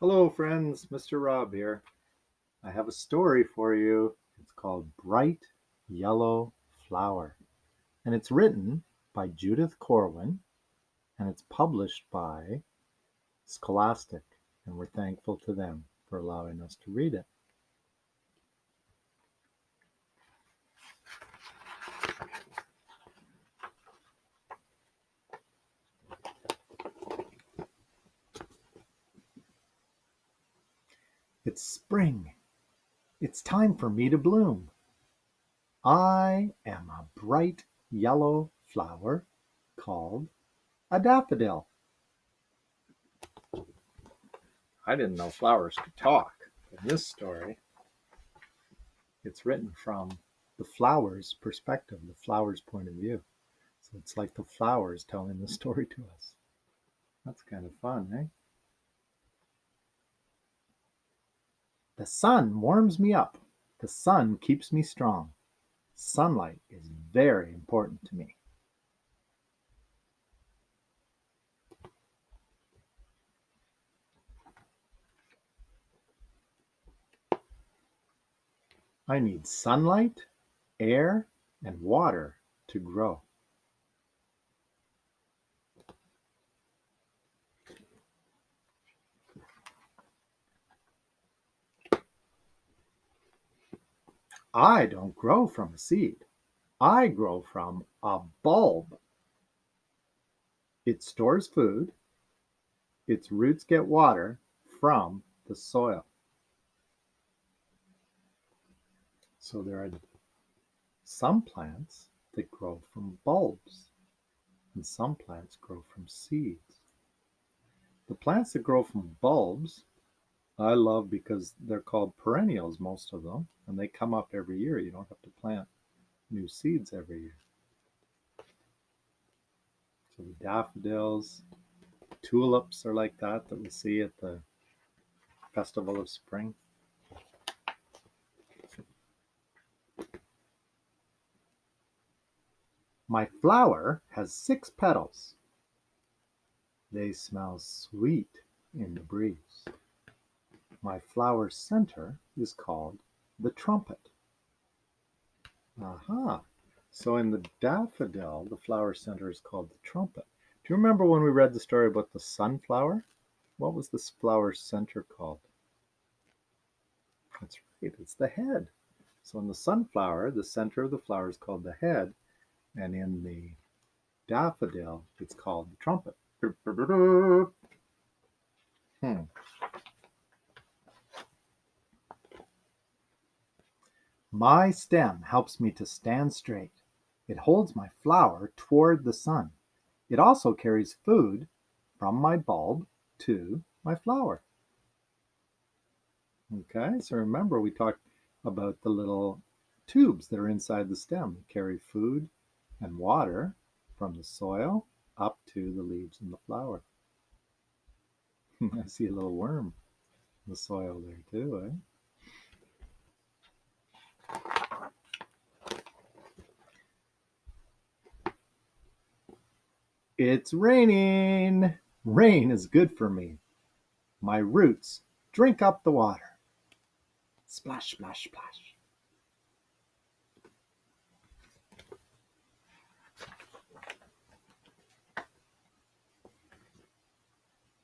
Hello, friends. Mr. Rob here. I have a story for you. It's called Bright Yellow Flower, and it's written by Judith Corwin, and it's published by Scholastic, and we're thankful to them for allowing us to read it. It's spring. It's time for me to bloom. I am a bright yellow flower called a daffodil. I didn't know flowers could talk. In this story, it's written from the flower's perspective, the flower's point of view. So it's like the flowers telling the story to us. That's kind of fun, eh? The sun warms me up. The sun keeps me strong. Sunlight is very important to me. I need sunlight, air, and water to grow. I don't grow from a seed. I grow from a bulb. It stores food. Its roots get water from the soil. So there are some plants that grow from bulbs, and some plants grow from seeds. The plants that grow from bulbs, I love because they're called perennials, most of them, and they come up every year. You don't have to plant new seeds every year. So the daffodils, tulips are like that we see at the Festival of Spring. My flower has 6 petals. They smell sweet in the breeze. My flower center is called the trumpet. Aha! So in the daffodil, the flower center is called the trumpet. Do you remember when we read the story about the sunflower? What was this flower center called? That's right, it's the head. So in the sunflower, the center of the flower is called the head, and in the daffodil, it's called the trumpet. Hmm. My stem helps me to stand straight. It holds my flower toward the sun. It also carries food from my bulb to my flower. Okay, so remember we talked about the little tubes that are inside the stem that carry food and water from the soil up to the leaves and the flower. I see a little worm in the soil there too, eh? It's raining. Rain is good for me. My roots drink up the water. Splash, splash, splash.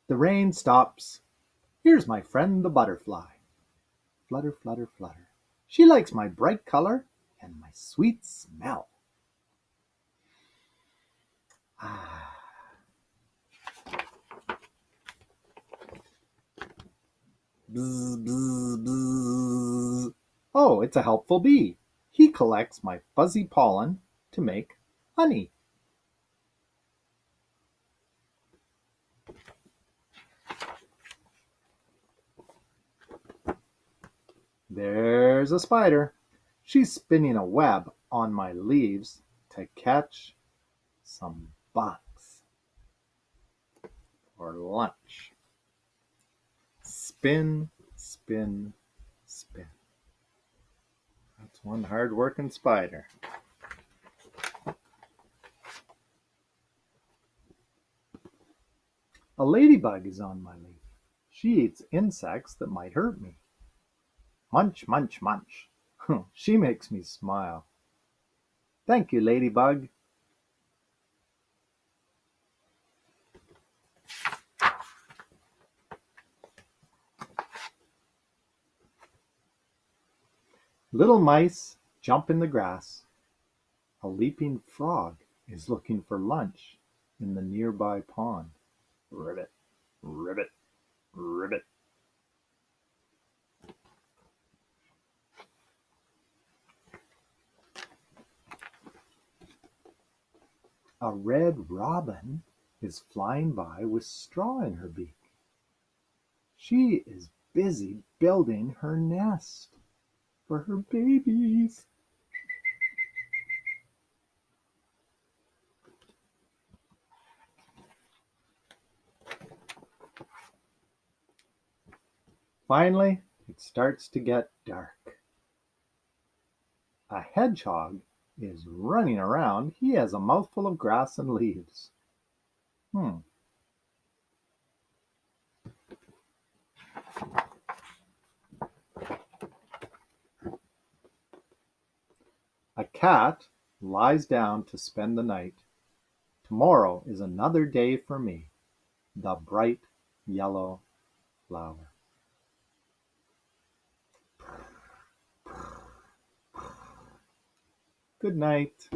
The rain stops. Here's my friend the butterfly. Flutter, flutter, flutter. She likes my bright color and my sweet smell. Ah. Bzz, bzz, bzz. Oh, it's a helpful bee. He collects my fuzzy pollen to make honey. There's a spider. She's spinning a web on my leaves to catch some bugs for lunch. Spin, spin, spin. That's one hard-working spider. A ladybug is on my leaf. She eats insects that might hurt me. Munch, munch, munch. She makes me smile. Thank you, Ladybug. Little mice jump in the grass. A leaping frog is looking for lunch in the nearby pond. Ribbit, ribbit, ribbit. A red robin is flying by with straw in her beak. She is busy building her nest for her babies. Finally, it starts to get dark. A hedgehog is running around. He has a mouthful of grass and leaves. Hmm. A cat lies down to spend the night. Tomorrow is another day for me. The bright yellow flower. Good night.